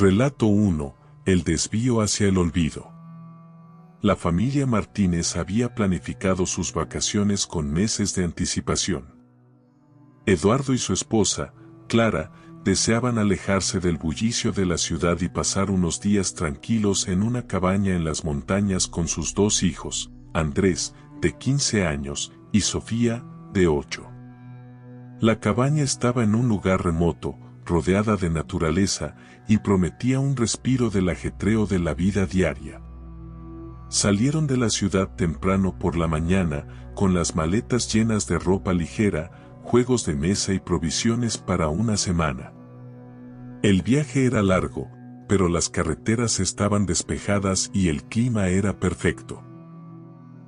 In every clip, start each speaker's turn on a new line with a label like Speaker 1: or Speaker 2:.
Speaker 1: Relato 1. El desvío hacia el olvido. La familia Martínez había planificado sus vacaciones con meses de anticipación. Eduardo y su esposa, Clara, deseaban alejarse del bullicio de la ciudad y pasar unos días tranquilos en una cabaña en las montañas con sus dos hijos, Andrés, de 15 años, y Sofía, de 8. La cabaña estaba en un lugar remoto, rodeada de naturaleza, y prometía un respiro del ajetreo de la vida diaria. Salieron de la ciudad temprano por la mañana, con las maletas llenas de ropa ligera, juegos de mesa y provisiones para una semana. El viaje era largo, pero las carreteras estaban despejadas y el clima era perfecto.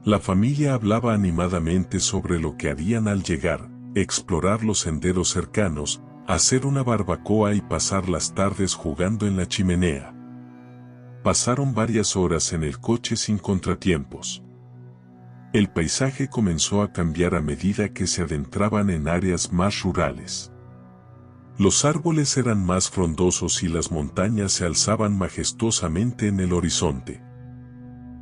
Speaker 1: La familia hablaba animadamente sobre lo que harían al llegar, explorar los senderos cercanos, hacer una barbacoa y pasar las tardes jugando en la chimenea. Pasaron varias horas en el coche sin contratiempos. El paisaje comenzó a cambiar a medida que se adentraban en áreas más rurales. Los árboles eran más frondosos y las montañas se alzaban majestuosamente en el horizonte.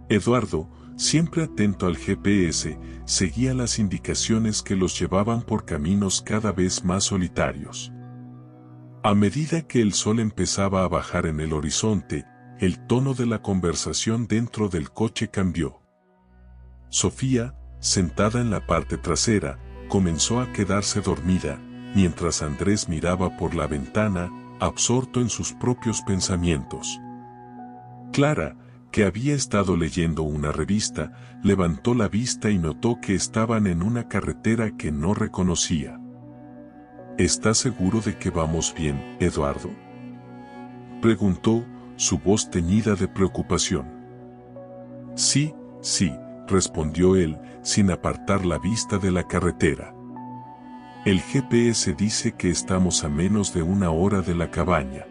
Speaker 1: Eduardo, siempre atento al GPS, seguía las indicaciones que los llevaban por caminos cada vez más solitarios. A medida que el sol empezaba a bajar en el horizonte, el tono de la conversación dentro del coche cambió. Sofía, sentada en la parte trasera, comenzó a quedarse dormida, mientras Andrés miraba por la ventana, absorto en sus propios pensamientos. Clara, que había estado leyendo una revista, levantó la vista y notó que estaban en una carretera que no reconocía. ¿Estás seguro de que vamos bien, Eduardo?, preguntó, su voz teñida de preocupación. Sí, respondió él, sin apartar la vista de la carretera. El GPS dice que estamos a menos de una hora de la cabaña.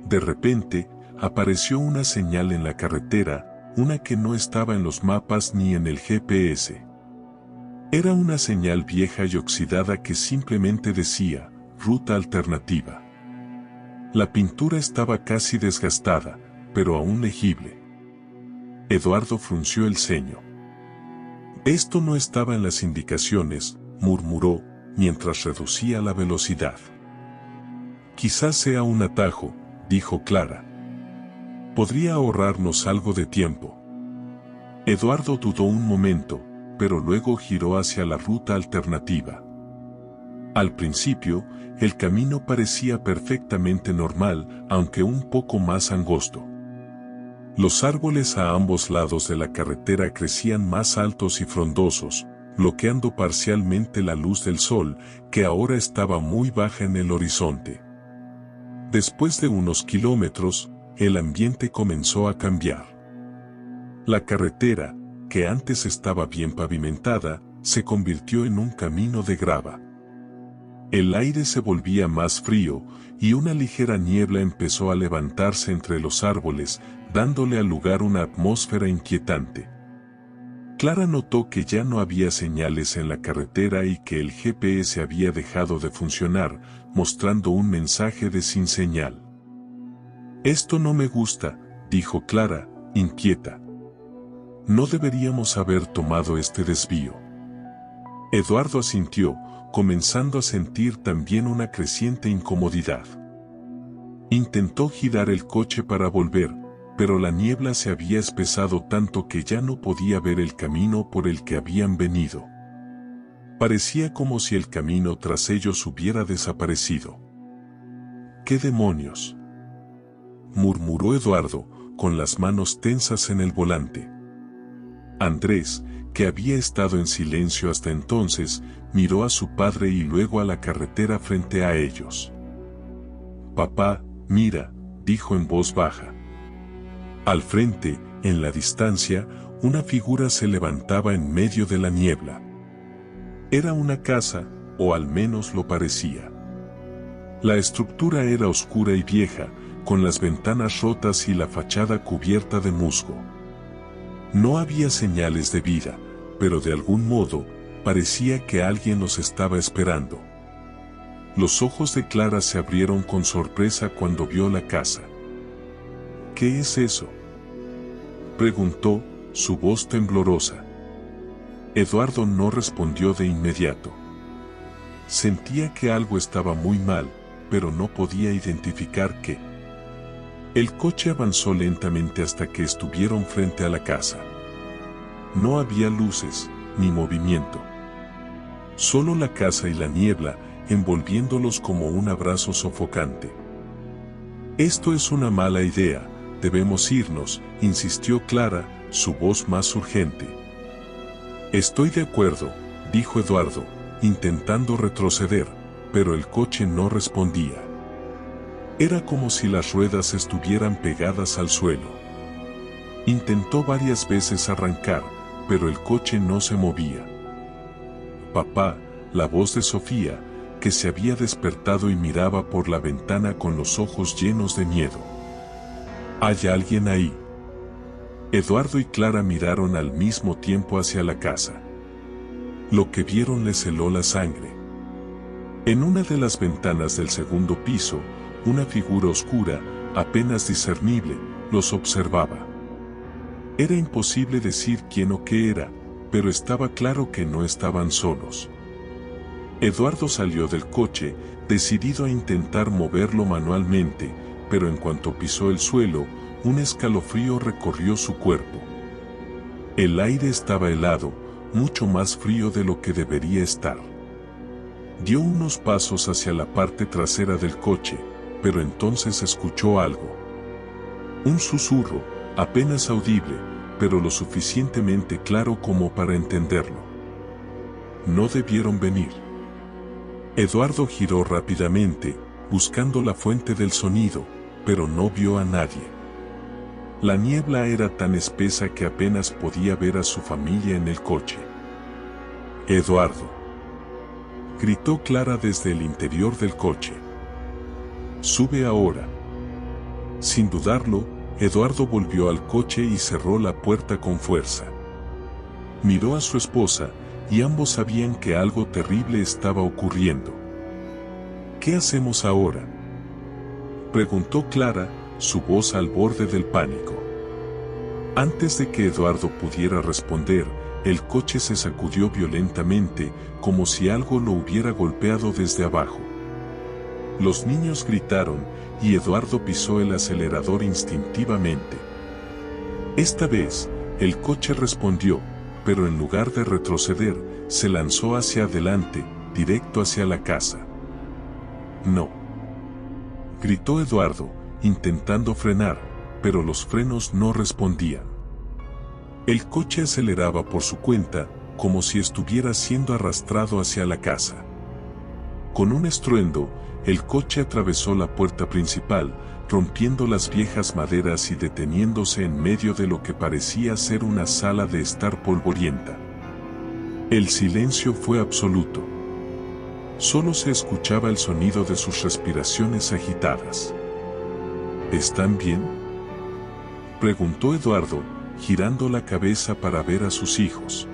Speaker 1: De repente, apareció una señal en la carretera, una que no estaba en los mapas ni en el GPS. Era una señal vieja y oxidada que simplemente decía, ruta alternativa. La pintura estaba casi desgastada, pero aún legible. Eduardo frunció el ceño. Esto no estaba en las indicaciones, murmuró, mientras reducía la velocidad. Quizás sea un atajo, dijo Clara. Podría ahorrarnos algo de tiempo. Eduardo dudó un momento, pero luego giró hacia la ruta alternativa. Al principio, el camino parecía perfectamente normal, aunque un poco más angosto. Los árboles a ambos lados de la carretera crecían más altos y frondosos, bloqueando parcialmente la luz del sol, que ahora estaba muy baja en el horizonte. Después de unos kilómetros, el ambiente comenzó a cambiar. La carretera, que antes estaba bien pavimentada, se convirtió en un camino de grava. El aire se volvía más frío, y una ligera niebla empezó a levantarse entre los árboles, dándole al lugar una atmósfera inquietante. Clara notó que ya no había señales en la carretera y que el GPS había dejado de funcionar, mostrando un mensaje de sin señal. Esto no me gusta, dijo Clara, inquieta. No deberíamos haber tomado este desvío. Eduardo asintió, comenzando a sentir también una creciente incomodidad. Intentó girar el coche para volver, pero la niebla se había espesado tanto que ya no podía ver el camino por el que habían venido. Parecía como si el camino tras ellos hubiera desaparecido. ¿Qué demonios?, murmuró Eduardo, con las manos tensas en el volante. Andrés, que había estado en silencio hasta entonces, miró a su padre y luego a la carretera frente a ellos. Papá, mira, dijo en voz baja. Al frente, en la distancia, una figura se levantaba en medio de la niebla. Era una casa, o al menos lo parecía. La estructura era oscura y vieja, con las ventanas rotas y la fachada cubierta de musgo. No había señales de vida, pero de algún modo, parecía que alguien los estaba esperando. Los ojos de Clara se abrieron con sorpresa cuando vio la casa. ¿Qué es eso?, preguntó, su voz temblorosa. Eduardo no respondió de inmediato. Sentía que algo estaba muy mal, pero no podía identificar qué. El coche avanzó lentamente hasta que estuvieron frente a la casa. No había luces, ni movimiento. Solo la casa y la niebla, envolviéndolos como un abrazo sofocante. Esto es una mala idea, debemos irnos, insistió Clara, su voz más urgente. Estoy de acuerdo, dijo Eduardo, intentando retroceder, pero el coche no respondía. Era como si las ruedas estuvieran pegadas al suelo. Intentó varias veces arrancar, pero el coche no se movía. Papá, la voz de Sofía, que se había despertado y miraba por la ventana con los ojos llenos de miedo. ¿Hay alguien ahí? Eduardo y Clara miraron al mismo tiempo hacia la casa. Lo que vieron les heló la sangre. En una de las ventanas del segundo piso, una figura oscura, apenas discernible, los observaba. Era imposible decir quién o qué era, pero estaba claro que no estaban solos. Eduardo salió del coche, decidido a intentar moverlo manualmente, pero en cuanto pisó el suelo, un escalofrío recorrió su cuerpo. El aire estaba helado, mucho más frío de lo que debería estar. Dio unos pasos hacia la parte trasera del coche, pero entonces escuchó algo. Un susurro, apenas audible, pero lo suficientemente claro como para entenderlo. No debieron venir. Eduardo giró rápidamente, buscando la fuente del sonido, pero no vio a nadie. La niebla era tan espesa que apenas podía ver a su familia en el coche. «Eduardo», gritó Clara desde el interior del coche. «Sube ahora». Sin dudarlo, Eduardo volvió al coche y cerró la puerta con fuerza. Miró a su esposa, y ambos sabían que algo terrible estaba ocurriendo. «¿Qué hacemos ahora?», preguntó Clara, su voz al borde del pánico. Antes de que Eduardo pudiera responder, el coche se sacudió violentamente, como si algo lo hubiera golpeado desde abajo. Los niños gritaron, y Eduardo pisó el acelerador instintivamente. Esta vez, el coche respondió, pero en lugar de retroceder, se lanzó hacia adelante, directo hacia la casa. «No», gritó Eduardo, intentando frenar, pero los frenos no respondían. El coche aceleraba por su cuenta, como si estuviera siendo arrastrado hacia la casa. Con un estruendo, el coche atravesó la puerta principal, rompiendo las viejas maderas y deteniéndose en medio de lo que parecía ser una sala de estar polvorienta. El silencio fue absoluto. Solo se escuchaba el sonido de sus respiraciones agitadas. ¿Están bien?, preguntó Eduardo, girando la cabeza para ver a sus hijos.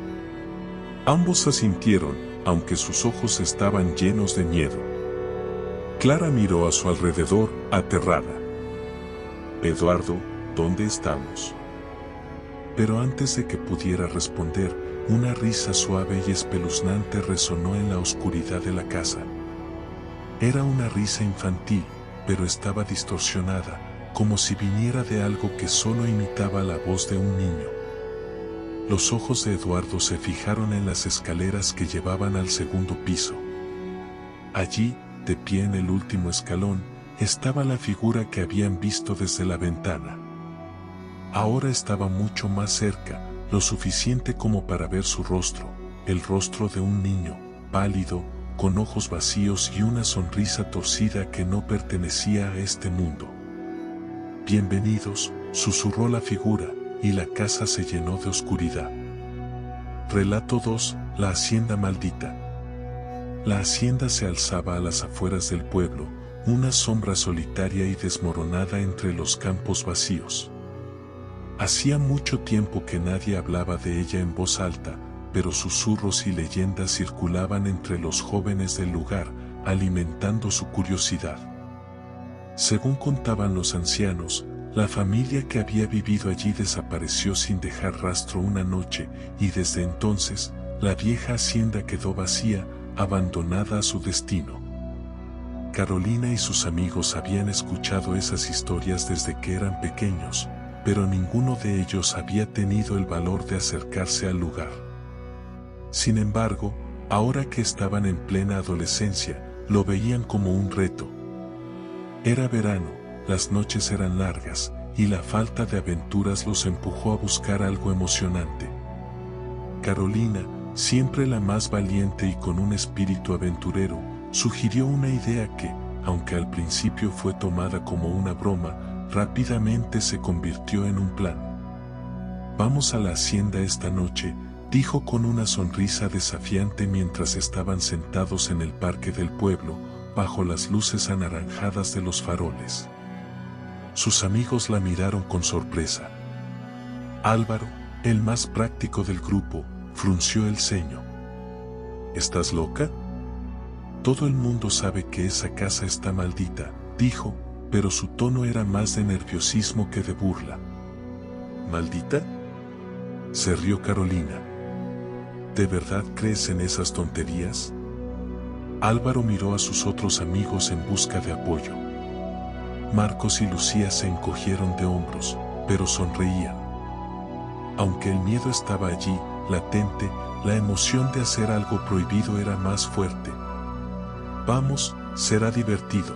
Speaker 1: Ambos asintieron, aunque sus ojos estaban llenos de miedo. Clara miró a su alrededor, aterrada. «Eduardo, ¿dónde estamos?». Pero antes de que pudiera responder, una risa suave y espeluznante resonó en la oscuridad de la casa. Era una risa infantil, pero estaba distorsionada, como si viniera de algo que solo imitaba la voz de un niño. Los ojos de Eduardo se fijaron en las escaleras que llevaban al segundo piso. Allí, de pie en el último escalón, estaba la figura que habían visto desde la ventana. Ahora estaba mucho más cerca, lo suficiente como para ver su rostro, el rostro de un niño, pálido, con ojos vacíos y una sonrisa torcida que no pertenecía a este mundo. «Bienvenidos», susurró la figura, y la casa se llenó de oscuridad. Relato 2, la hacienda maldita. La hacienda se alzaba a las afueras del pueblo, una sombra solitaria y desmoronada entre los campos vacíos. Hacía mucho tiempo que nadie hablaba de ella en voz alta, pero susurros y leyendas circulaban entre los jóvenes del lugar, alimentando su curiosidad. Según contaban los ancianos, la familia que había vivido allí desapareció sin dejar rastro una noche, y desde entonces, la vieja hacienda quedó vacía, abandonada a su destino. Carolina y sus amigos habían escuchado esas historias desde que eran pequeños, pero ninguno de ellos había tenido el valor de acercarse al lugar. Sin embargo, ahora que estaban en plena adolescencia, lo veían como un reto. Era verano, las noches eran largas, y la falta de aventuras los empujó a buscar algo emocionante. Carolina, siempre la más valiente y con un espíritu aventurero, sugirió una idea que, aunque al principio fue tomada como una broma, rápidamente se convirtió en un plan. «Vamos a la hacienda esta noche», dijo con una sonrisa desafiante mientras estaban sentados en el parque del pueblo, bajo las luces anaranjadas de los faroles. Sus amigos la miraron con sorpresa. Álvaro, el más práctico del grupo, frunció el ceño. «¿Estás loca? Todo el mundo sabe que esa casa está maldita», dijo, pero su tono era más de nerviosismo que de burla. «¿Maldita?», se rió Carolina. «¿De verdad crees en esas tonterías?». Álvaro miró a sus otros amigos en busca de apoyo. Marcos y Lucía se encogieron de hombros, pero sonreían. Aunque el miedo estaba allí, latente, la emoción de hacer algo prohibido era más fuerte. «Vamos, será divertido.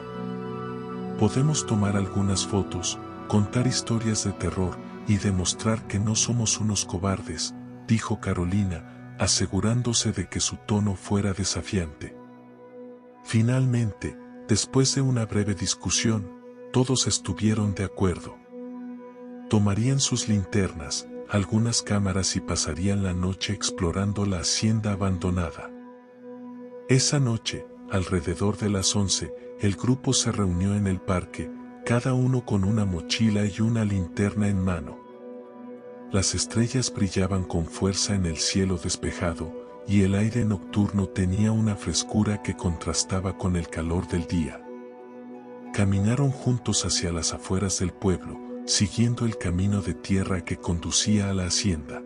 Speaker 1: Podemos tomar algunas fotos, contar historias de terror y demostrar que no somos unos cobardes», dijo Carolina, asegurándose de que su tono fuera desafiante. Finalmente, después de una breve discusión, todos estuvieron de acuerdo. Tomarían sus linternas, algunas cámaras y pasarían la noche explorando la hacienda abandonada. Esa noche, alrededor de las 11, el grupo se reunió en el parque, cada uno con una mochila y una linterna en mano. Las estrellas brillaban con fuerza en el cielo despejado, y el aire nocturno tenía una frescura que contrastaba con el calor del día. Caminaron juntos hacia las afueras del pueblo, siguiendo el camino de tierra que conducía a la hacienda.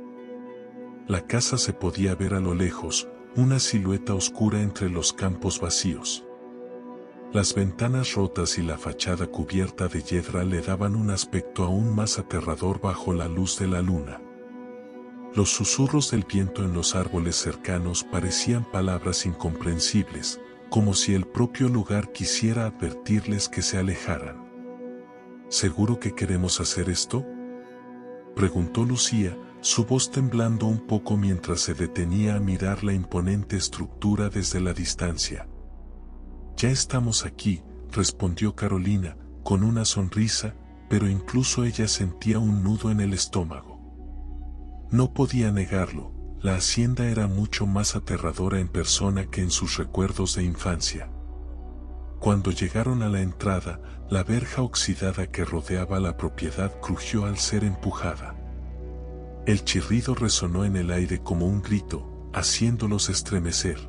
Speaker 1: La casa se podía ver a lo lejos, una silueta oscura entre los campos vacíos. Las ventanas rotas y la fachada cubierta de hiedra le daban un aspecto aún más aterrador bajo la luz de la luna. Los susurros del viento en los árboles cercanos parecían palabras incomprensibles, como si el propio lugar quisiera advertirles que se alejaran. «¿Seguro que queremos hacer esto?», preguntó Lucía, su voz temblando un poco mientras se detenía a mirar la imponente estructura desde la distancia. «Ya estamos aquí», respondió Carolina, con una sonrisa, pero incluso ella sentía un nudo en el estómago. No podía negarlo, la hacienda era mucho más aterradora en persona que en sus recuerdos de infancia. Cuando llegaron a la entrada, la verja oxidada que rodeaba la propiedad crujió al ser empujada. El chirrido resonó en el aire como un grito, haciéndolos estremecer.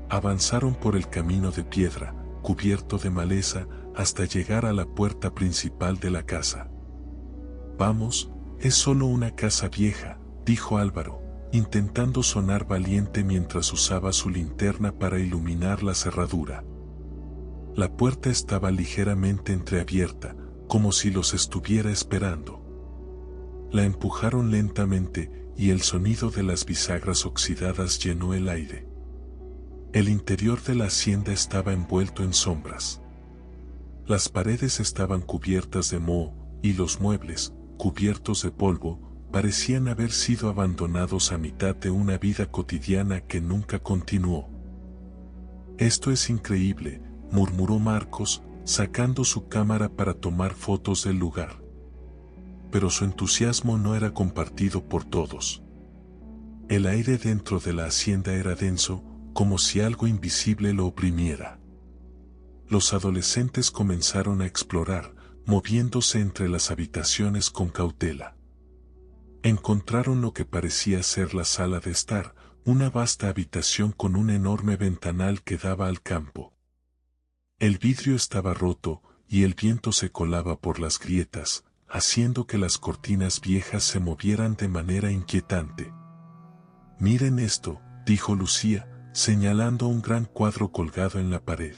Speaker 1: Avanzaron por el camino de piedra, cubierto de maleza, hasta llegar a la puerta principal de la casa. «Vamos, es solo una casa vieja», dijo Álvaro, intentando sonar valiente mientras usaba su linterna para iluminar la cerradura. La puerta estaba ligeramente entreabierta, como si los estuviera esperando. La empujaron lentamente, y el sonido de las bisagras oxidadas llenó el aire. El interior de la hacienda estaba envuelto en sombras. Las paredes estaban cubiertas de moho, y los muebles, cubiertos de polvo, parecían haber sido abandonados a mitad de una vida cotidiana que nunca continuó. «Esto es increíble», murmuró Marcos, sacando su cámara para tomar fotos del lugar. Pero su entusiasmo no era compartido por todos. El aire dentro de la hacienda era denso, como si algo invisible lo oprimiera. Los adolescentes comenzaron a explorar, moviéndose entre las habitaciones con cautela. Encontraron lo que parecía ser la sala de estar, una vasta habitación con un enorme ventanal que daba al campo. El vidrio estaba roto, y el viento se colaba por las grietas, haciendo que las cortinas viejas se movieran de manera inquietante. «Miren esto», dijo Lucía, señalando un gran cuadro colgado en la pared.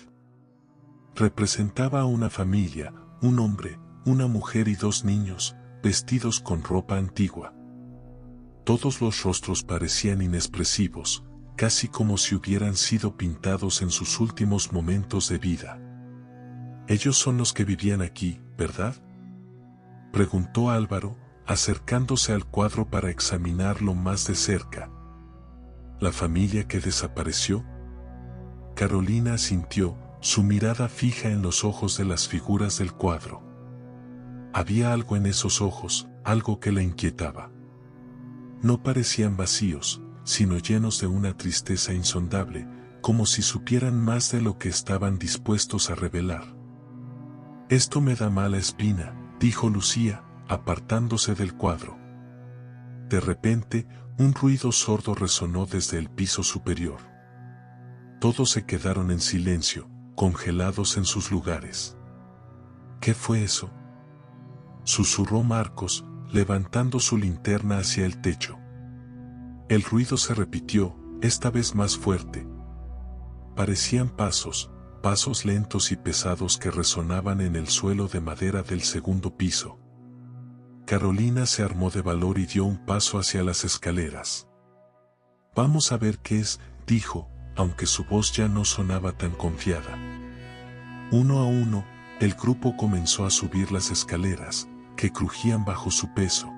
Speaker 1: Representaba a una familia, un hombre, una mujer y 2 niños, vestidos con ropa antigua. Todos los rostros parecían inexpresivos, casi como si hubieran sido pintados en sus últimos momentos de vida. «Ellos son los que vivían aquí, ¿verdad?», preguntó Álvaro, acercándose al cuadro para examinarlo más de cerca. «¿La familia que desapareció?». Carolina asintió, su mirada fija en los ojos de las figuras del cuadro. Había algo en esos ojos, algo que la inquietaba. No parecían vacíos, sino llenos de una tristeza insondable, como si supieran más de lo que estaban dispuestos a revelar. «Esto me da mala espina», dijo Lucía, apartándose del cuadro. De repente, un ruido sordo resonó desde el piso superior. Todos se quedaron en silencio, congelados en sus lugares. «¿Qué fue eso?», susurró Marcos, levantando su linterna hacia el techo. El ruido se repitió, esta vez más fuerte. Parecían pasos lentos y pesados que resonaban en el suelo de madera del segundo piso. Carolina se armó de valor y dio un paso hacia las escaleras. «Vamos a ver qué es», dijo, aunque su voz ya no sonaba tan confiada. Uno a uno, el grupo comenzó a subir las escaleras, que crujían bajo su peso.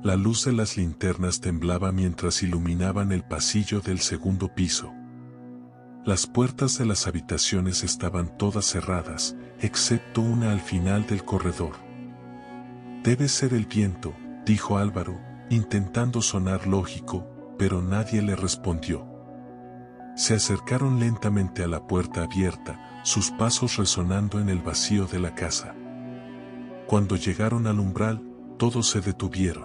Speaker 1: La luz de las linternas temblaba mientras iluminaban el pasillo del segundo piso. Las puertas de las habitaciones estaban todas cerradas, excepto una al final del corredor. «Debe ser el viento», dijo Álvaro, intentando sonar lógico, pero nadie le respondió. Se acercaron lentamente a la puerta abierta, sus pasos resonando en el vacío de la casa. Cuando llegaron al umbral, todos se detuvieron.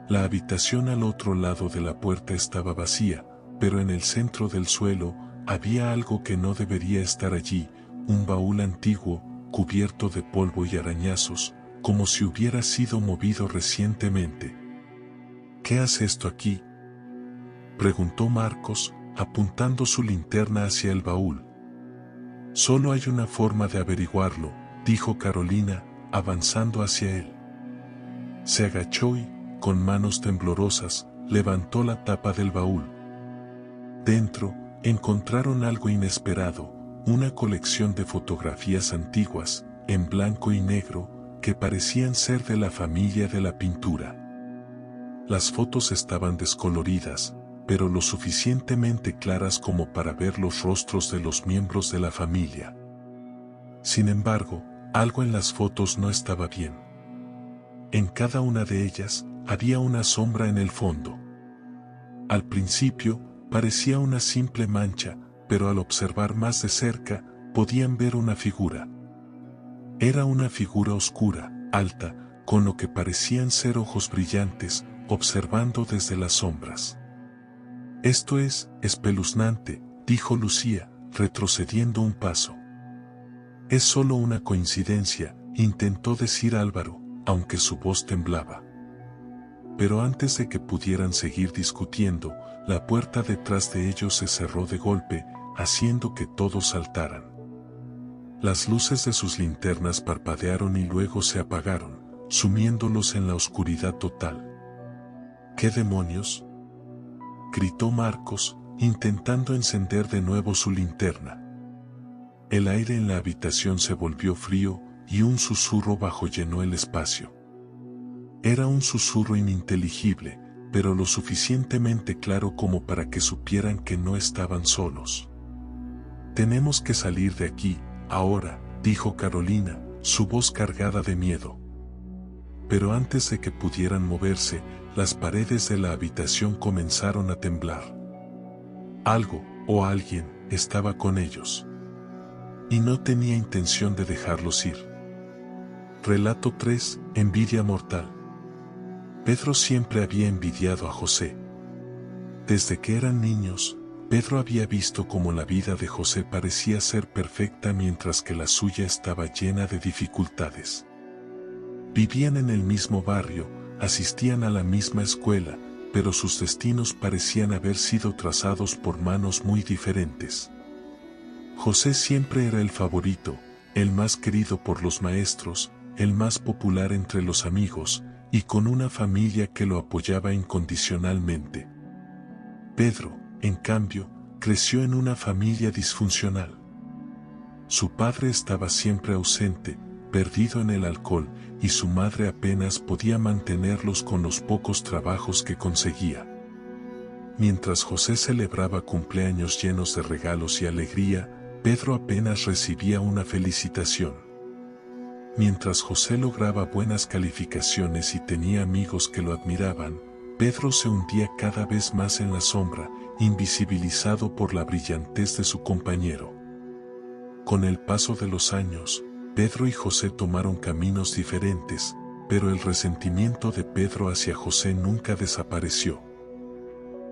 Speaker 1: La habitación al otro lado de la puerta estaba vacía, pero en el centro del suelo había algo que no debería estar allí, un baúl antiguo, cubierto de polvo y arañazos, como si hubiera sido movido recientemente. «¿Qué hace esto aquí?», preguntó Marcos, apuntando su linterna hacia el baúl. «Solo hay una forma de averiguarlo», dijo Carolina, avanzando hacia él. Se agachó y, con manos temblorosas, levantó la tapa del baúl. Dentro, encontraron algo inesperado, una colección de fotografías antiguas, en blanco y negro, que parecían ser de la familia de la pintura. Las fotos estaban descoloridas, pero lo suficientemente claras como para ver los rostros de los miembros de la familia. Sin embargo, algo en las fotos no estaba bien. En cada una de ellas, había una sombra en el fondo. Al principio, parecía una simple mancha, pero al observar más de cerca, podían ver una figura. Era una figura oscura, alta, con lo que parecían ser ojos brillantes, observando desde las sombras. «Esto es espeluznante», dijo Lucía, retrocediendo un paso. «Es solo una coincidencia», intentó decir Álvaro, aunque su voz temblaba. Pero antes de que pudieran seguir discutiendo, la puerta detrás de ellos se cerró de golpe, haciendo que todos saltaran. Las luces de sus linternas parpadearon y luego se apagaron, sumiéndolos en la oscuridad total. «¿Qué demonios?», gritó Marcos, intentando encender de nuevo su linterna. El aire en la habitación se volvió frío, y un susurro bajo llenó el espacio. Era un susurro ininteligible, pero lo suficientemente claro como para que supieran que no estaban solos. «Tenemos que salir de aquí, ahora», dijo Carolina, su voz cargada de miedo. Pero antes de que pudieran moverse, las paredes de la habitación comenzaron a temblar. Algo, o alguien, estaba con ellos. Y no tenía intención de dejarlos ir. Relato 3, Envidia mortal. Pedro siempre había envidiado a José. Desde que eran niños, Pedro había visto cómo la vida de José parecía ser perfecta mientras que la suya estaba llena de dificultades. Vivían en el mismo barrio, asistían a la misma escuela, pero sus destinos parecían haber sido trazados por manos muy diferentes. José siempre era el favorito, el más querido por los maestros, el más popular entre los amigos, y con una familia que lo apoyaba incondicionalmente. Pedro, en cambio, creció en una familia disfuncional. Su padre estaba siempre ausente, perdido en el alcohol, y su madre apenas podía mantenerlos con los pocos trabajos que conseguía. Mientras José celebraba cumpleaños llenos de regalos y alegría, Pedro apenas recibía una felicitación. Mientras José lograba buenas calificaciones y tenía amigos que lo admiraban, Pedro se hundía cada vez más en la sombra, invisibilizado por la brillantez de su compañero. Con el paso de los años, Pedro y José tomaron caminos diferentes, pero el resentimiento de Pedro hacia José nunca desapareció.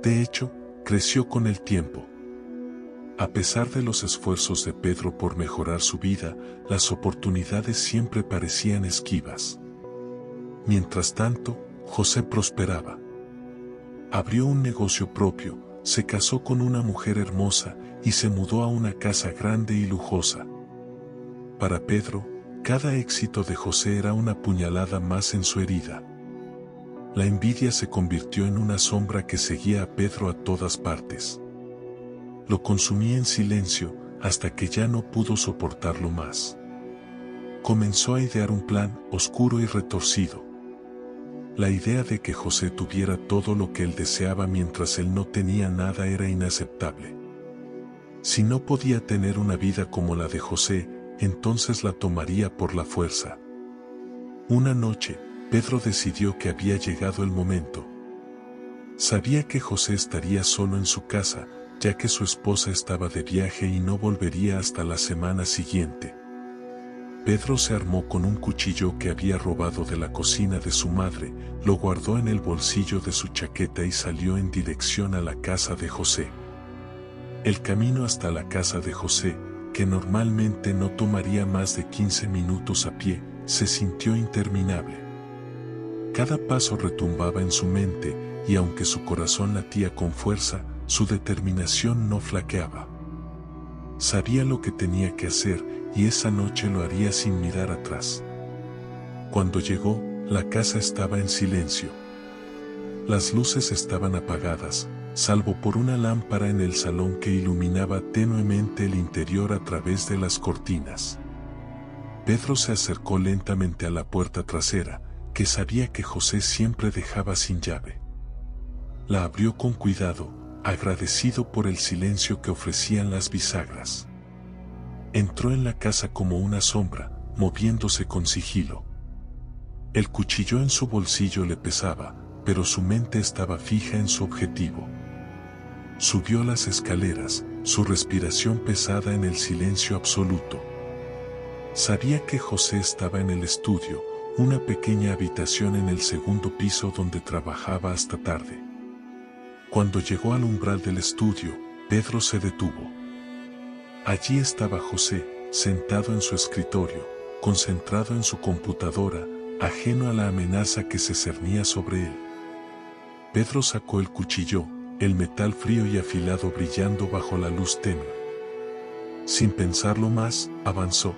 Speaker 1: De hecho, creció con el tiempo. A pesar de los esfuerzos de Pedro por mejorar su vida, las oportunidades siempre parecían esquivas. Mientras tanto, José prosperaba. Abrió un negocio propio, se casó con una mujer hermosa y se mudó a una casa grande y lujosa. Para Pedro, cada éxito de José era una puñalada más en su herida. La envidia se convirtió en una sombra que seguía a Pedro a todas partes. Lo consumía en silencio hasta que ya no pudo soportarlo más. Comenzó a idear un plan oscuro y retorcido. La idea de que José tuviera todo lo que él deseaba mientras él no tenía nada era inaceptable. Si no podía tener una vida como la de José, entonces la tomaría por la fuerza. Una noche, Pedro decidió que había llegado el momento. Sabía que José estaría solo en su casa, ya que su esposa estaba de viaje y no volvería hasta la semana siguiente. Pedro se armó con un cuchillo que había robado de la cocina de su madre, lo guardó en el bolsillo de su chaqueta y salió en dirección a la casa de José. El camino hasta la casa de José, que normalmente no tomaría más de 15 minutos a pie, se sintió interminable. Cada paso retumbaba en su mente, y aunque su corazón latía con fuerza, su determinación no flaqueaba. Sabía lo que tenía que hacer, y esa noche lo haría sin mirar atrás. Cuando llegó, la casa estaba en silencio. Las luces estaban apagadas, salvo por una lámpara en el salón que iluminaba tenuemente el interior a través de las cortinas. Pedro se acercó lentamente a la puerta trasera, que sabía que José siempre dejaba sin llave. La abrió con cuidado, agradecido por el silencio que ofrecían las bisagras. Entró en la casa como una sombra, moviéndose con sigilo. El cuchillo en su bolsillo le pesaba, pero su mente estaba fija en su objetivo. Subió las escaleras, su respiración pesada en el silencio absoluto. Sabía que José estaba en el estudio, una pequeña habitación en el segundo piso donde trabajaba hasta tarde. Cuando llegó al umbral del estudio, Pedro se detuvo. Allí estaba José, sentado en su escritorio, concentrado en su computadora, ajeno a la amenaza que se cernía sobre él. Pedro sacó el cuchillo, el metal frío y afilado brillando bajo la luz tenue. Sin pensarlo más, avanzó.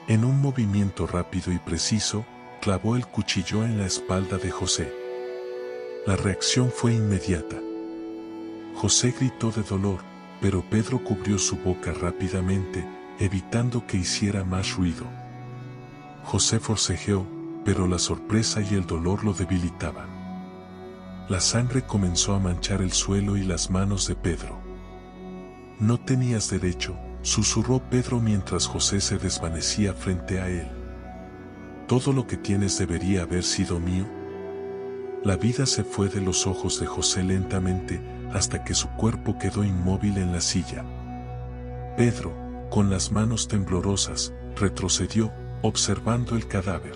Speaker 1: En un movimiento rápido y preciso, clavó el cuchillo en la espalda de José. La reacción fue inmediata. José gritó de dolor, pero Pedro cubrió su boca rápidamente, evitando que hiciera más ruido. José forcejeó, pero la sorpresa y el dolor lo debilitaban. La sangre comenzó a manchar el suelo y las manos de Pedro. «No tenías derecho», susurró Pedro mientras José se desvanecía frente a él. «Todo lo que tienes debería haber sido mío». La vida se fue de los ojos de José lentamente, hasta que su cuerpo quedó inmóvil en la silla. Pedro, con las manos temblorosas, retrocedió, observando el cadáver.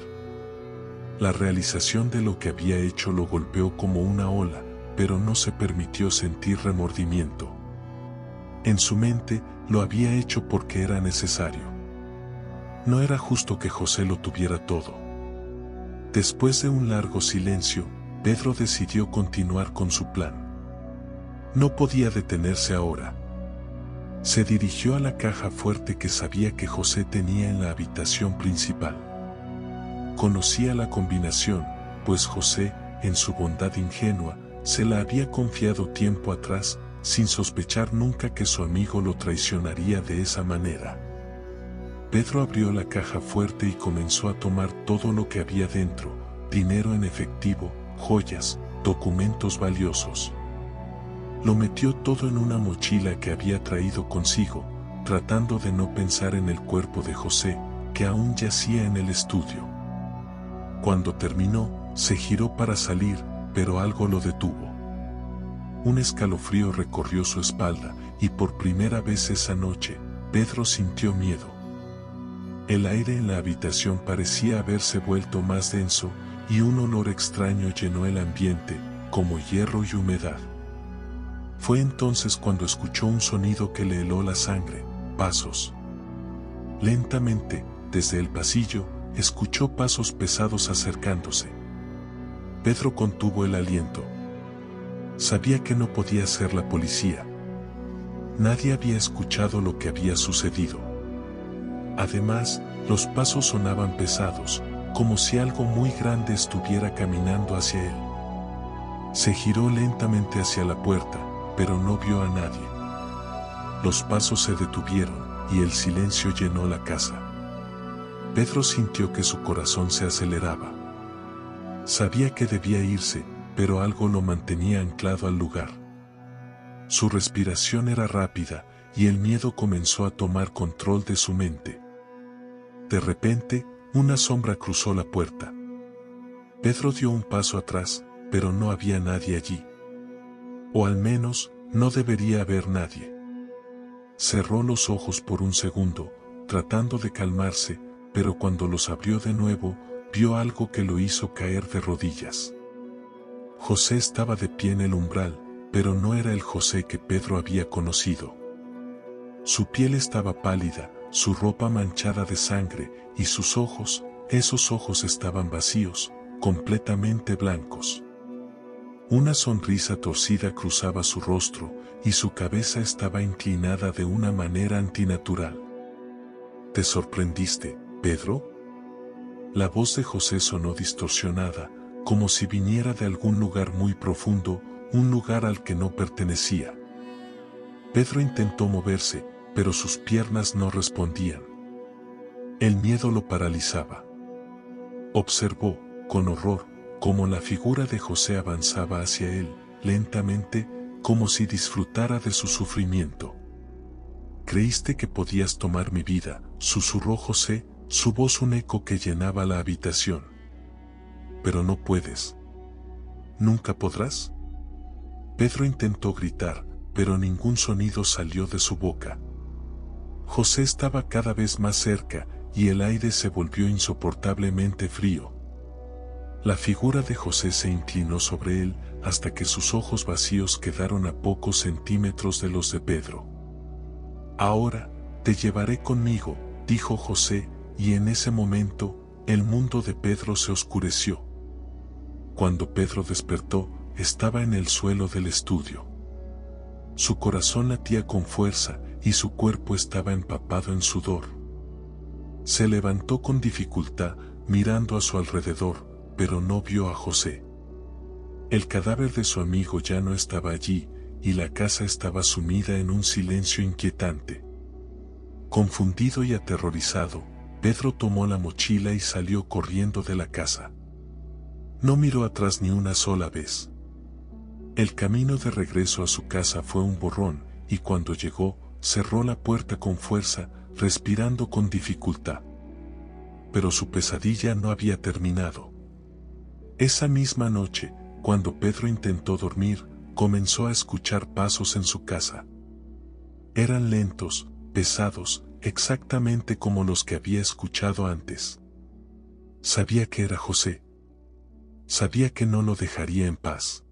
Speaker 1: La realización de lo que había hecho lo golpeó como una ola, pero no se permitió sentir remordimiento. En su mente, lo había hecho porque era necesario. No era justo que José lo tuviera todo. Después de un largo silencio, Pedro decidió continuar con su plan. No podía detenerse ahora. Se dirigió a la caja fuerte que sabía que José tenía en la habitación principal. Conocía la combinación, pues José, en su bondad ingenua, se la había confiado tiempo atrás, sin sospechar nunca que su amigo lo traicionaría de esa manera. Pedro abrió la caja fuerte y comenzó a tomar todo lo que había dentro: dinero en efectivo, joyas, documentos valiosos. Lo metió todo en una mochila que había traído consigo, tratando de no pensar en el cuerpo de José, que aún yacía en el estudio. Cuando terminó, se giró para salir, pero algo lo detuvo. Un escalofrío recorrió su espalda, y por primera vez esa noche, Pedro sintió miedo. El aire en la habitación parecía haberse vuelto más denso, y un olor extraño llenó el ambiente, como hierro y humedad. Fue entonces cuando escuchó un sonido que le heló la sangre: pasos. Lentamente, desde el pasillo, escuchó pasos pesados acercándose. Pedro contuvo el aliento. Sabía que no podía ser la policía. Nadie había escuchado lo que había sucedido. Además, los pasos sonaban pesados, como si algo muy grande estuviera caminando hacia él. Se giró lentamente hacia la puerta, pero no vio a nadie. Los pasos se detuvieron, y el silencio llenó la casa. Pedro sintió que su corazón se aceleraba. Sabía que debía irse, pero algo lo mantenía anclado al lugar. Su respiración era rápida, y el miedo comenzó a tomar control de su mente. De repente, una sombra cruzó la puerta. Pedro dio un paso atrás, pero no había nadie allí. O al menos, no debería haber nadie. Cerró los ojos por un segundo, tratando de calmarse, pero cuando los abrió de nuevo, vio algo que lo hizo caer de rodillas. José estaba de pie en el umbral, pero no era el José que Pedro había conocido. Su piel estaba pálida, su ropa manchada de sangre, y sus ojos, esos ojos estaban vacíos, completamente blancos. Una sonrisa torcida cruzaba su rostro, y su cabeza estaba inclinada de una manera antinatural. ¿Te sorprendiste, Pedro? La voz de José sonó distorsionada, como si viniera de algún lugar muy profundo, un lugar al que no pertenecía. Pedro intentó moverse, pero sus piernas no respondían. El miedo lo paralizaba. Observó, con horror, cómo la figura de José avanzaba hacia él, lentamente, como si disfrutara de su sufrimiento. «Creíste que podías tomar mi vida», susurró José, su voz un eco que llenaba la habitación. «Pero no puedes. ¿Nunca podrás?» Pedro intentó gritar, pero ningún sonido salió de su boca. José estaba cada vez más cerca, y el aire se volvió insoportablemente frío. La figura de José se inclinó sobre él, hasta que sus ojos vacíos quedaron a pocos centímetros de los de Pedro. «Ahora, te llevaré conmigo», dijo José, y en ese momento, el mundo de Pedro se oscureció. Cuando Pedro despertó, estaba en el suelo del estudio. Su corazón latía con fuerza, y su cuerpo estaba empapado en sudor. Se levantó con dificultad, mirando a su alrededor, pero no vio a José. El cadáver de su amigo ya no estaba allí, y la casa estaba sumida en un silencio inquietante. Confundido y aterrorizado, Pedro tomó la mochila y salió corriendo de la casa. No miró atrás ni una sola vez. El camino de regreso a su casa fue un borrón, y cuando llegó, cerró la puerta con fuerza, respirando con dificultad. Pero su pesadilla no había terminado. Esa misma noche, cuando Pedro intentó dormir, comenzó a escuchar pasos en su casa. Eran lentos, pesados, exactamente como los que había escuchado antes. Sabía que era José. Sabía que no lo dejaría en paz.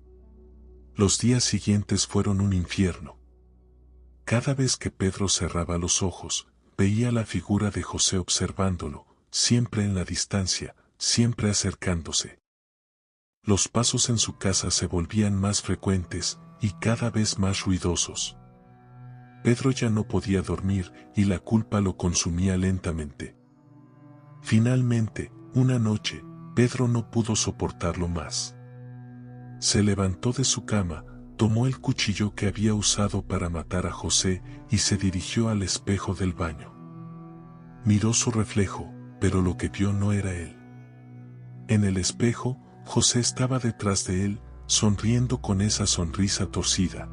Speaker 1: Los días siguientes fueron un infierno. Cada vez que Pedro cerraba los ojos, veía la figura de José observándolo, siempre en la distancia, siempre acercándose. Los pasos en su casa se volvían más frecuentes y cada vez más ruidosos. Pedro ya no podía dormir y la culpa lo consumía lentamente. Finalmente, una noche, Pedro no pudo soportarlo más. Se levantó de su cama, tomó el cuchillo que había usado para matar a José y se dirigió al espejo del baño. Miró su reflejo, pero lo que vio no era él. En el espejo, José estaba detrás de él, sonriendo con esa sonrisa torcida.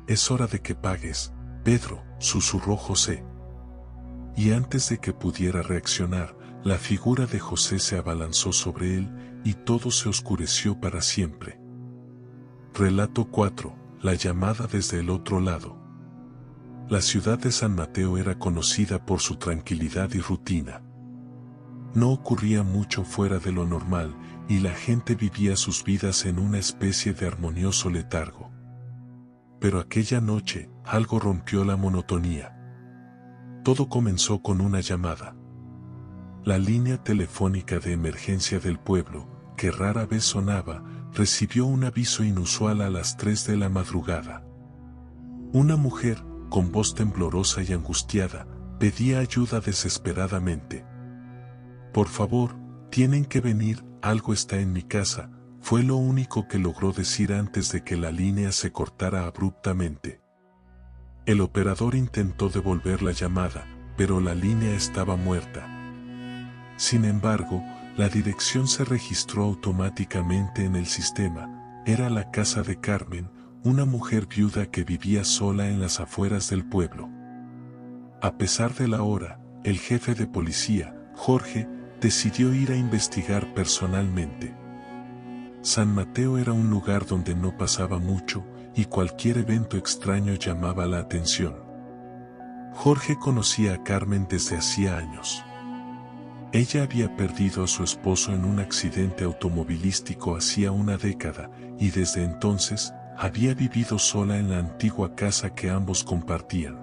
Speaker 1: «Es hora de que pagues, Pedro», susurró José. Y antes de que pudiera reaccionar, la figura de José se abalanzó sobre él y todo se oscureció para siempre. Relato 4. La llamada desde el otro lado. La ciudad de San Mateo era conocida por su tranquilidad y rutina. No ocurría mucho fuera de lo normal y la gente vivía sus vidas en una especie de armonioso letargo. Pero aquella noche, algo rompió la monotonía. Todo comenzó con una llamada. La línea telefónica de emergencia del pueblo, que rara vez sonaba, recibió un aviso inusual a las 3 de la madrugada. Una mujer, con voz temblorosa y angustiada, pedía ayuda desesperadamente. «Por favor, tienen que venir, algo está en mi casa», fue lo único que logró decir antes de que la línea se cortara abruptamente. El operador intentó devolver la llamada, pero la línea estaba muerta. Sin embargo, la dirección se registró automáticamente en el sistema. Era la casa de Carmen, una mujer viuda que vivía sola en las afueras del pueblo. A pesar de la hora, el jefe de policía, Jorge, decidió ir a investigar personalmente. San Mateo era un lugar donde no pasaba mucho, y cualquier evento extraño llamaba la atención. Jorge conocía a Carmen desde hacía años. Ella había perdido a su esposo en un accidente automovilístico hacía una década, y desde entonces, había vivido sola en la antigua casa que ambos compartían.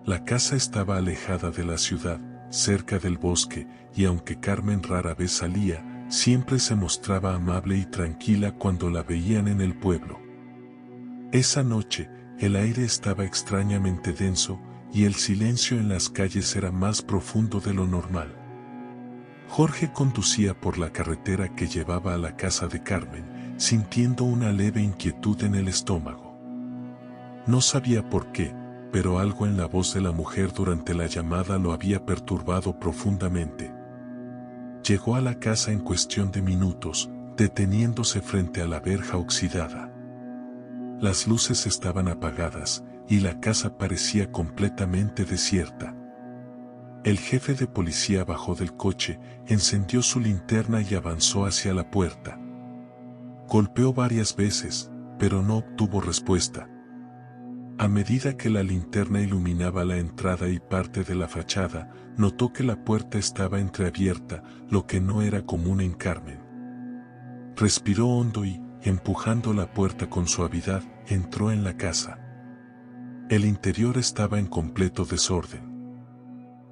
Speaker 1: La casa estaba alejada de la ciudad, cerca del bosque, y aunque Carmen rara vez salía, siempre se mostraba amable y tranquila cuando la veían en el pueblo. Esa noche, el aire estaba extrañamente denso, y el silencio en las calles era más profundo de lo normal. Jorge conducía por la carretera que llevaba a la casa de Carmen, sintiendo una leve inquietud en el estómago. No sabía por qué, pero algo en la voz de la mujer durante la llamada lo había perturbado profundamente. Llegó a la casa en cuestión de minutos, deteniéndose frente a la verja oxidada. Las luces estaban apagadas, y la casa parecía completamente desierta. El jefe de policía bajó del coche, encendió su linterna y avanzó hacia la puerta. Golpeó varias veces, pero no obtuvo respuesta. A medida que la linterna iluminaba la entrada y parte de la fachada, notó que la puerta estaba entreabierta, lo que no era común en Carmen. Respiró hondo y, empujando la puerta con suavidad, entró en la casa. El interior estaba en completo desorden.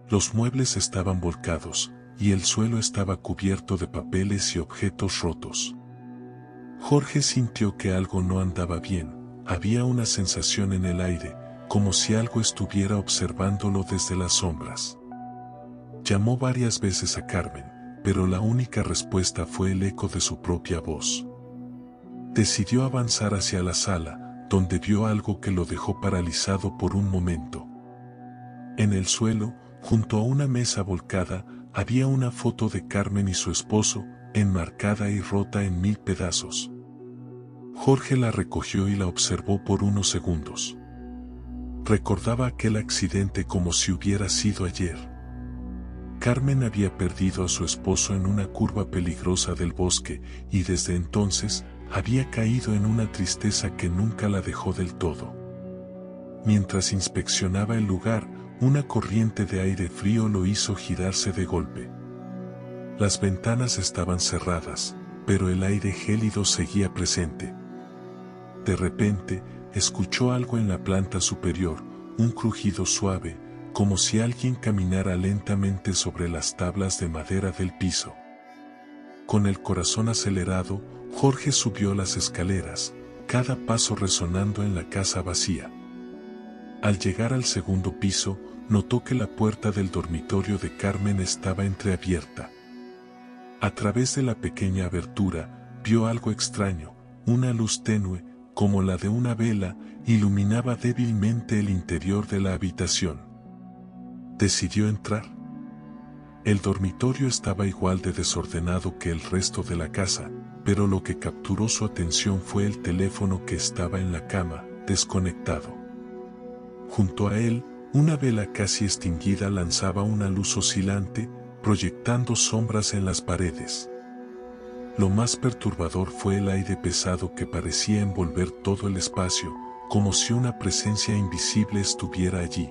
Speaker 1: Los muebles estaban volcados, y el suelo estaba cubierto de papeles y objetos rotos. Jorge sintió que algo no andaba bien. Había una sensación en el aire, como si algo estuviera observándolo desde las sombras. Llamó varias veces a Carmen, pero la única respuesta fue el eco de su propia voz. Decidió avanzar hacia la sala, donde vio algo que lo dejó paralizado por un momento. En el suelo, junto a una mesa volcada, había una foto de Carmen y su esposo, enmarcada y rota en 1000 pedazos. Jorge la recogió y la observó por unos segundos. Recordaba aquel accidente como si hubiera sido ayer. Carmen había perdido a su esposo en una curva peligrosa del bosque y desde entonces había caído en una tristeza que nunca la dejó del todo. Mientras inspeccionaba el lugar, una corriente de aire frío lo hizo girarse de golpe. Las ventanas estaban cerradas, pero el aire gélido seguía presente. De repente, escuchó algo en la planta superior, un crujido suave, como si alguien caminara lentamente sobre las tablas de madera del piso. Con el corazón acelerado, Jorge subió las escaleras, cada paso resonando en la casa vacía. Al llegar al segundo piso, notó que la puerta del dormitorio de Carmen estaba entreabierta. A través de la pequeña abertura, vio algo extraño, una luz tenue, como la de una vela, iluminaba débilmente el interior de la habitación. Decidió entrar. El dormitorio estaba igual de desordenado que el resto de la casa, pero lo que capturó su atención fue el teléfono que estaba en la cama, desconectado. Junto a él, una vela casi extinguida lanzaba una luz oscilante, proyectando sombras en las paredes. Lo más perturbador fue el aire pesado que parecía envolver todo el espacio, como si una presencia invisible estuviera allí.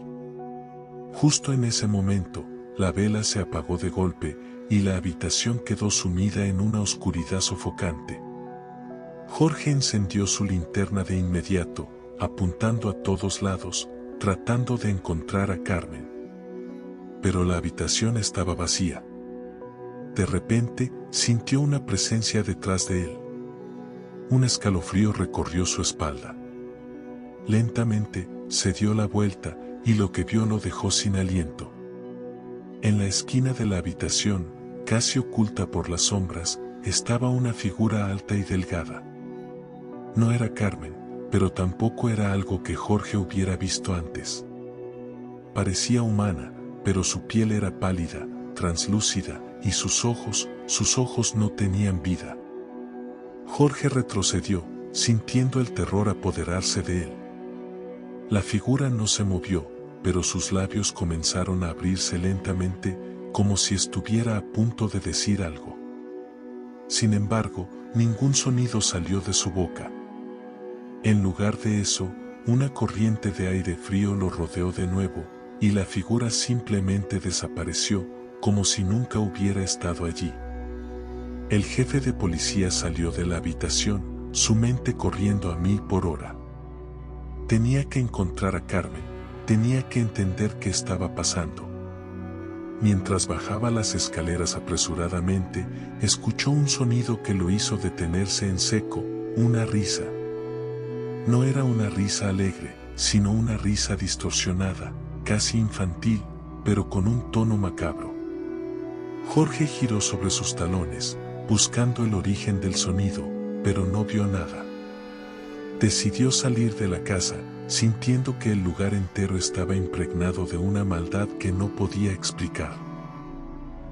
Speaker 1: Justo en ese momento, la vela se apagó de golpe, y la habitación quedó sumida en una oscuridad sofocante. Jorge encendió su linterna de inmediato, apuntando a todos lados, tratando de encontrar a Carmen. Pero la habitación estaba vacía. De repente, sintió una presencia detrás de él. Un escalofrío recorrió su espalda. Lentamente, se dio la vuelta, y lo que vio lo dejó sin aliento. En la esquina de la habitación, casi oculta por las sombras, estaba una figura alta y delgada. No era Carmen, pero tampoco era algo que Jorge hubiera visto antes. Parecía humana, pero su piel era pálida, translúcida, y sus ojos no tenían vida. Jorge retrocedió, sintiendo el terror apoderarse de él. La figura no se movió, pero sus labios comenzaron a abrirse lentamente, como si estuviera a punto de decir algo. Sin embargo, ningún sonido salió de su boca. En lugar de eso, una corriente de aire frío lo rodeó de nuevo, y la figura simplemente desapareció, como si nunca hubiera estado allí. El jefe de policía salió de la habitación, su mente corriendo a 1000 por hora. Tenía que encontrar a Carmen, tenía que entender qué estaba pasando. Mientras bajaba las escaleras apresuradamente, escuchó un sonido que lo hizo detenerse en seco, una risa. No era una risa alegre, sino una risa distorsionada, casi infantil, pero con un tono macabro. Jorge giró sobre sus talones, buscando el origen del sonido, pero no vio nada. Decidió salir de la casa, sintiendo que el lugar entero estaba impregnado de una maldad que no podía explicar.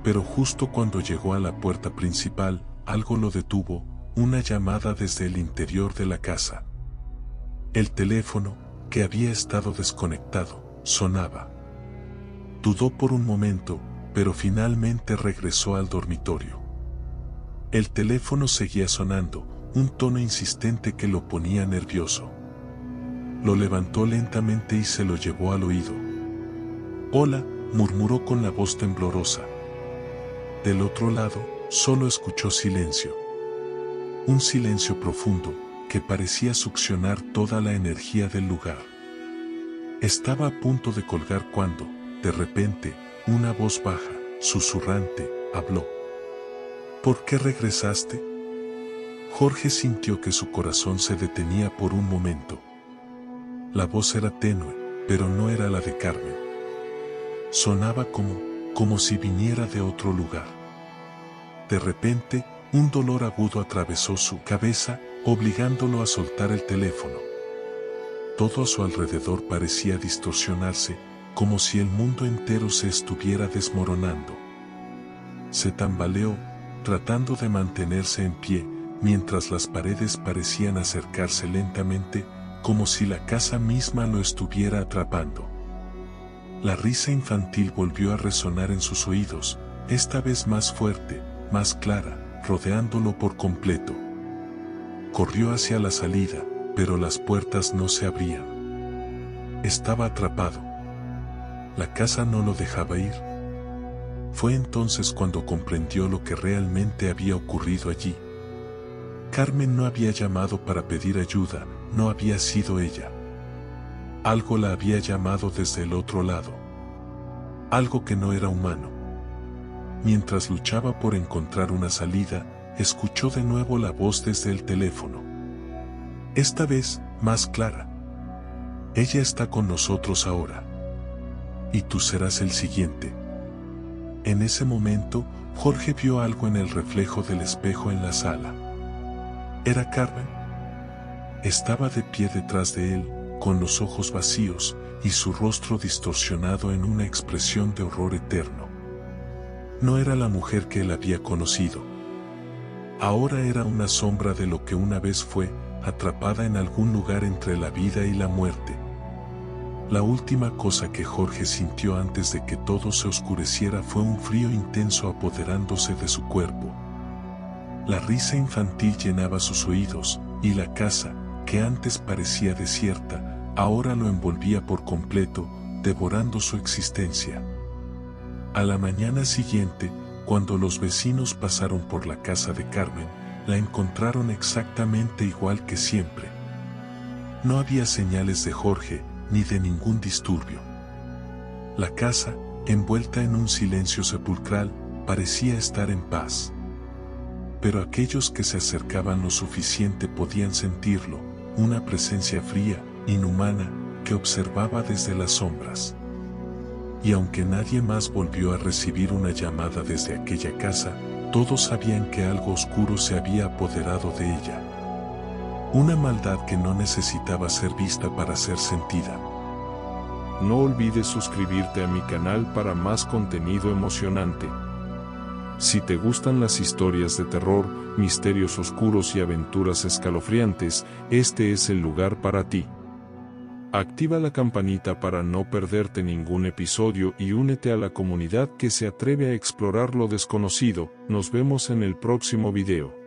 Speaker 1: Pero justo cuando llegó a la puerta principal, algo lo detuvo, una llamada desde el interior de la casa. El teléfono, que había estado desconectado, sonaba. Dudó por un momento, pero finalmente regresó al dormitorio. El teléfono seguía sonando, un tono insistente que lo ponía nervioso. Lo levantó lentamente y se lo llevó al oído. «Hola», murmuró con la voz temblorosa. Del otro lado, solo escuchó silencio. Un silencio profundo, que parecía succionar toda la energía del lugar. Estaba a punto de colgar cuando, de repente, una voz baja, susurrante, habló. «¿Por qué regresaste?» Jorge sintió que su corazón se detenía por un momento. La voz era tenue, pero no era la de Carmen. Sonaba como si viniera de otro lugar. De repente, un dolor agudo atravesó su cabeza, obligándolo a soltar el teléfono. Todo a su alrededor parecía distorsionarse, como si el mundo entero se estuviera desmoronando. Se tambaleó, tratando de mantenerse en pie, mientras las paredes parecían acercarse lentamente, como si la casa misma lo estuviera atrapando. La risa infantil volvió a resonar en sus oídos, esta vez más fuerte, más clara, rodeándolo por completo. Corrió hacia la salida, pero las puertas no se abrían. Estaba atrapado. La casa no lo dejaba ir. Fue entonces cuando comprendió lo que realmente había ocurrido allí. Carmen no había llamado para pedir ayuda, no había sido ella. Algo la había llamado desde el otro lado. Algo que no era humano. Mientras luchaba por encontrar una salida, escuchó de nuevo la voz desde el teléfono. Esta vez, más clara. Ella está con nosotros ahora. Y tú serás el siguiente. En ese momento, Jorge vio algo en el reflejo del espejo en la sala. ¿Era Carmen? Estaba de pie detrás de él, con los ojos vacíos y su rostro distorsionado en una expresión de horror eterno. No era la mujer que él había conocido. Ahora era una sombra de lo que una vez fue, atrapada en algún lugar entre la vida y la muerte. La última cosa que Jorge sintió antes de que todo se oscureciera fue un frío intenso apoderándose de su cuerpo. La risa infantil llenaba sus oídos, y la casa, que antes parecía desierta, ahora lo envolvía por completo, devorando su existencia. A la mañana siguiente, cuando los vecinos pasaron por la casa de Carmen, la encontraron exactamente igual que siempre. No había señales de Jorge, ni de ningún disturbio. La casa, envuelta en un silencio sepulcral, parecía estar en paz. Pero aquellos que se acercaban lo suficiente podían sentirlo, una presencia fría, inhumana, que observaba desde las sombras. Y aunque nadie más volvió a recibir una llamada desde aquella casa, todos sabían que algo oscuro se había apoderado de ella. Una maldad que no necesitaba ser vista para ser sentida.
Speaker 2: No olvides suscribirte a mi canal para más contenido emocionante. Si te gustan las historias de terror, misterios oscuros y aventuras escalofriantes, este es el lugar para ti. Activa la campanita para no perderte ningún episodio y únete a la comunidad que se atreve a explorar lo desconocido. Nos vemos en el próximo video.